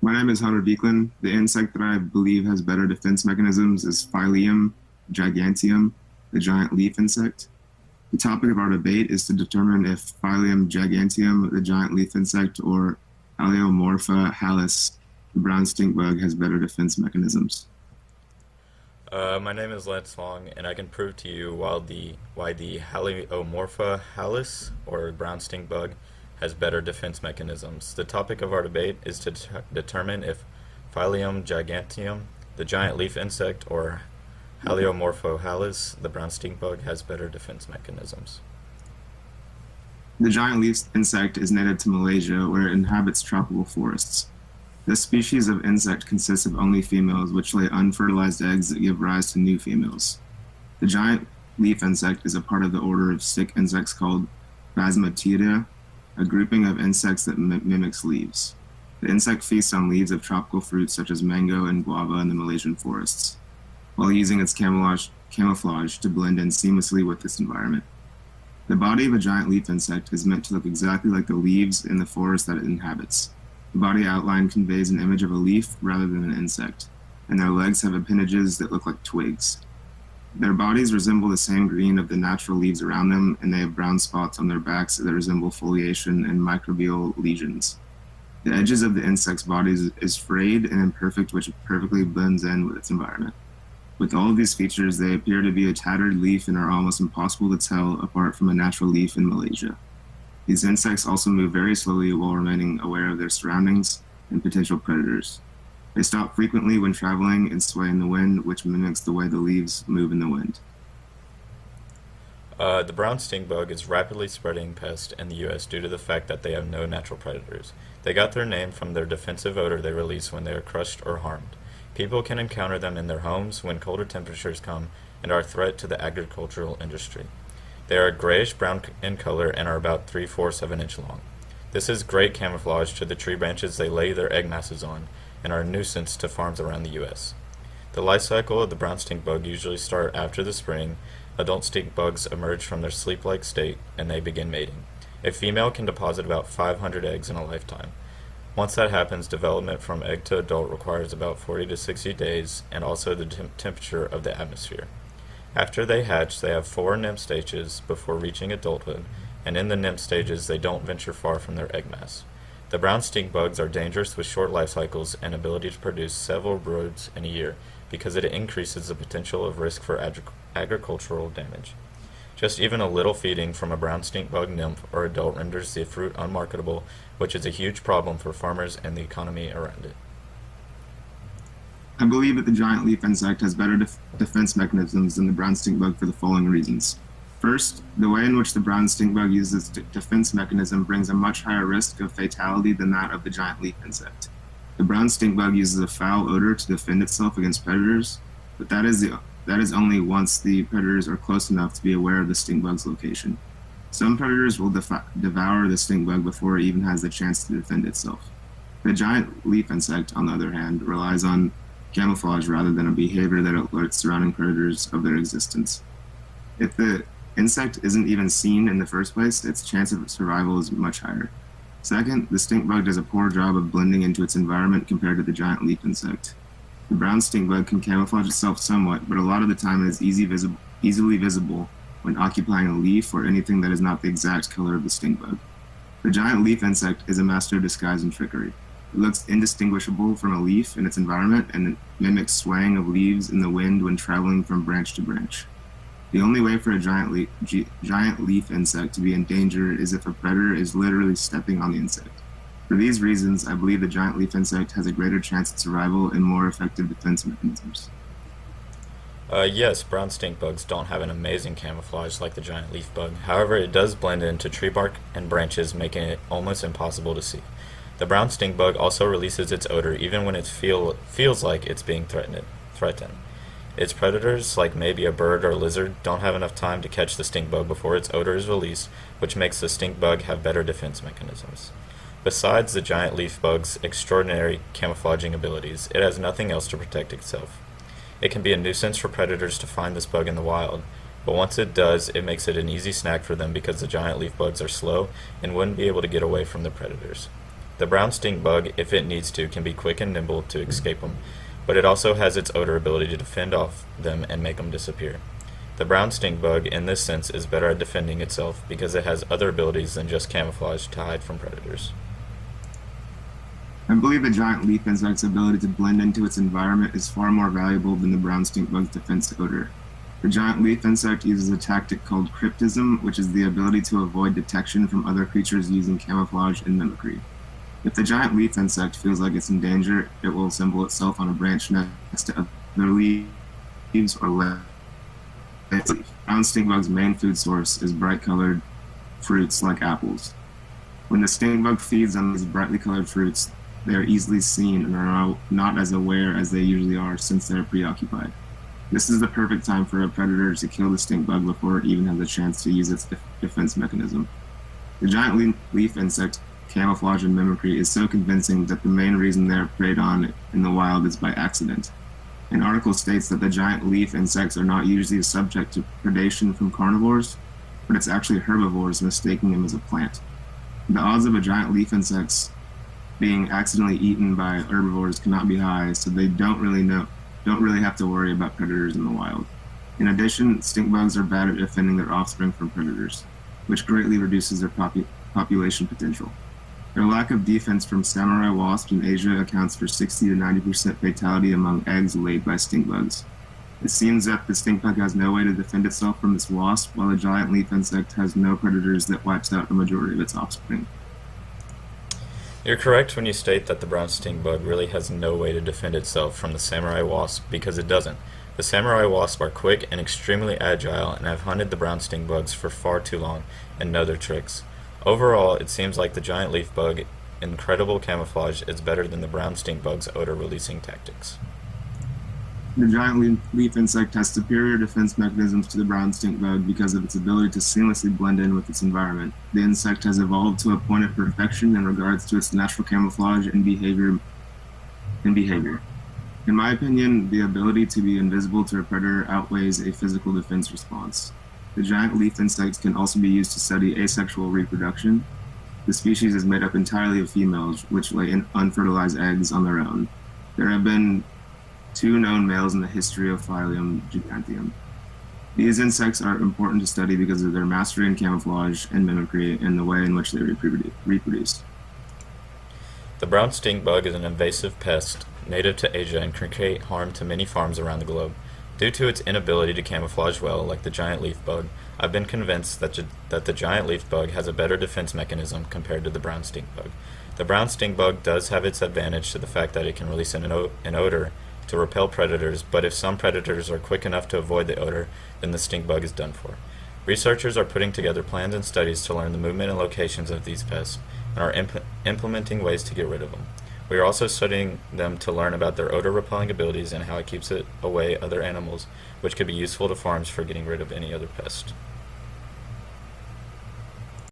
My name is Hunter Biechlin. The insect that I believe has better defense mechanisms is Phyllium giganteum, the giant leaf insect. The topic of our debate is to determine if Phyllium giganteum, the giant leaf insect, or Halyomorpha halys, the brown stink bug, has better defense mechanisms. My name is Lance Long, and I can prove to you why the Halyomorpha halys, or brown stink bug, has better defense mechanisms. The topic of our debate is to determine if Phyllium giganteum, the giant leaf insect, or Halyomorpha halys, the brown stink bug, has better defense mechanisms. The giant leaf insect is native to Malaysia, where it inhabits tropical forests. This species of insect consists of only females, which lay unfertilized eggs that give rise to new females. The giant leaf insect is a part of the order of stick insects called Phasmatida, a grouping of insects that mimics leaves. The insect feasts on leaves of tropical fruits such as mango and guava in the Malaysian forests, while using its camouflage to blend in seamlessly with this environment. The body of a giant leaf insect is meant to look exactly like the leaves in the forest that it inhabits. The body outline conveys an image of a leaf rather than an insect, and their legs have appendages that look like twigs. Their bodies resemble the same green of the natural leaves around them, and they have brown spots on their backs that resemble foliation and microbial lesions. The edges of the insect's bodies is frayed and imperfect, which perfectly blends in with its environment. With all of these features, they appear to be a tattered leaf and are almost impossible to tell apart from a natural leaf in Malaysia. These insects also move very slowly while remaining aware of their surroundings and potential predators. They stop frequently when traveling and sway in the wind, which mimics the way the leaves move in the wind. The brown stink bug is rapidly spreading pest in the U.S. due to the fact that they have no natural predators. They got their name from their defensive odor they release when they are crushed or harmed. People can encounter them in their homes when colder temperatures come and are a threat to the agricultural industry. They are grayish-brown in color and are about 3/4 of an inch long. This is great camouflage to the tree branches they lay their egg masses on and are a nuisance to farms around the U.S. The life cycle of the brown stink bug usually starts after the spring. Adult stink bugs emerge from their sleep-like state and they begin mating. A female can deposit about 500 eggs in a lifetime. Once that happens, development from egg to adult requires about 40 to 60 days and also the temperature of the atmosphere. After they hatch, they have 4 nymph stages before reaching adulthood, and in the nymph stages they don't venture far from their egg mass. The brown stink bugs are dangerous with short life cycles and ability to produce several broods in a year because it increases the potential of risk for agricultural damage. Just even a little feeding from a brown stink bug nymph or adult renders the fruit unmarketable, which is a huge problem for farmers and the economy around it. I believe that the giant leaf insect has better defense mechanisms than the brown stink bug for the following reasons. First, the way in which the brown stink bug uses its defense mechanism brings a much higher risk of fatality than that of the giant leaf insect. The brown stink bug uses a foul odor to defend itself against predators, but that is only once the predators are close enough to be aware of the stink bug's location. Some predators will devour the stink bug before it even has the chance to defend itself. The giant leaf insect, on the other hand, relies on camouflage rather than a behavior that alerts surrounding predators of their existence. If the insect isn't even seen in the first place, its chance of survival is much higher. Second, the stink bug does a poor job of blending into its environment compared to the giant leaf insect. The brown stink bug can camouflage itself somewhat, but a lot of the time it is easily visible when occupying a leaf or anything that is not the exact color of the stink bug. The giant leaf insect is a master of disguise and trickery. It looks indistinguishable from a leaf in its environment and it mimics swaying of leaves in the wind when traveling from branch to branch. The only way for a giant leaf insect to be in danger is if a predator is literally stepping on the insect. For these reasons, I believe the giant leaf insect has a greater chance of survival and more effective defense mechanisms. Yes, brown stink bugs don't have an amazing camouflage like the giant leaf bug. However, it does blend into tree bark and branches, making it almost impossible to see. The brown stink bug also releases its odor even when it feels like it's being threatened. Its predators, like maybe a bird or a lizard, don't have enough time to catch the stink bug before its odor is released, which makes the stink bug have better defense mechanisms. Besides the giant leaf bug's extraordinary camouflaging abilities, it has nothing else to protect itself. It can be a nuisance for predators to find this bug in the wild, but once it does, it makes it an easy snack for them because the giant leaf bugs are slow and wouldn't be able to get away from the predators. The brown stink bug, if it needs to, can be quick and nimble to escape them, but it also has its odor ability to defend off them and make them disappear. The brown stink bug, in this sense, is better at defending itself because it has other abilities than just camouflage to hide from predators. I believe the giant leaf insect's ability to blend into its environment is far more valuable than the brown stink bug's defense odor. The giant leaf insect uses a tactic called cryptism, which is the ability to avoid detection from other creatures using camouflage and mimicry. If the giant leaf insect feels like it's in danger, it will assemble itself on a branch next to other leaves or leaves. Brown stink bug's main food source is bright-colored fruits like apples. When the stink bug feeds on these brightly colored fruits, they are easily seen and are not as aware as they usually are since they are preoccupied. This is the perfect time for a predator to kill the stink bug before it even has a chance to use its defense mechanism. The giant leaf insect camouflage and mimicry is so convincing that the main reason they are preyed on in the wild is by accident. An article states that the giant leaf insects are not usually subject to predation from carnivores, but it's actually herbivores mistaking them as a plant. The odds of a giant leaf insects being accidentally eaten by herbivores cannot be high, so they don't really have to worry about predators in the wild. In addition, stink bugs are bad at defending their offspring from predators, which greatly reduces their population potential. Their lack of defense from samurai wasps in Asia accounts for 60 to 90% fatality among eggs laid by stink bugs. It seems that the stink bug has no way to defend itself from this wasp, while the giant leaf insect has no predators that wipes out the majority of its offspring. You're correct when you state that the brown stink bug really has no way to defend itself from the samurai wasp, because it doesn't. The samurai wasps are quick and extremely agile and have hunted the brown stink bugs for far too long and know their tricks. Overall, it seems like the giant leaf bug incredible camouflage is better than the brown stink bug's odor-releasing tactics. The giant leaf insect has superior defense mechanisms to the brown stink bug because of its ability to seamlessly blend in with its environment. The insect has evolved to a point of perfection in regards to its natural camouflage and behavior. In my opinion, the ability to be invisible to a predator outweighs a physical defense response. The giant leaf insect can also be used to study asexual reproduction. The species is made up entirely of females, which lay unfertilized eggs on their own. There have been 2 known males in the history of Phyllium giganteum. These insects are important to study because of their mastery in camouflage and mimicry and the way in which they reproduce. The brown stink bug is an invasive pest native to Asia and can create harm to many farms around the globe. Due to its inability to camouflage well, like the giant leaf bug, I've been convinced that the giant leaf bug has a better defense mechanism compared to the brown stink bug. The brown stink bug does have its advantage to the fact that it can release an odor to repel predators, but if some predators are quick enough to avoid the odor, then the stink bug is done for. Researchers are putting together plans and studies to learn the movement and locations of these pests and are implementing ways to get rid of them. We are also studying them to learn about their odor-repelling abilities and how it keeps it away other animals, which could be useful to farms for getting rid of any other pest.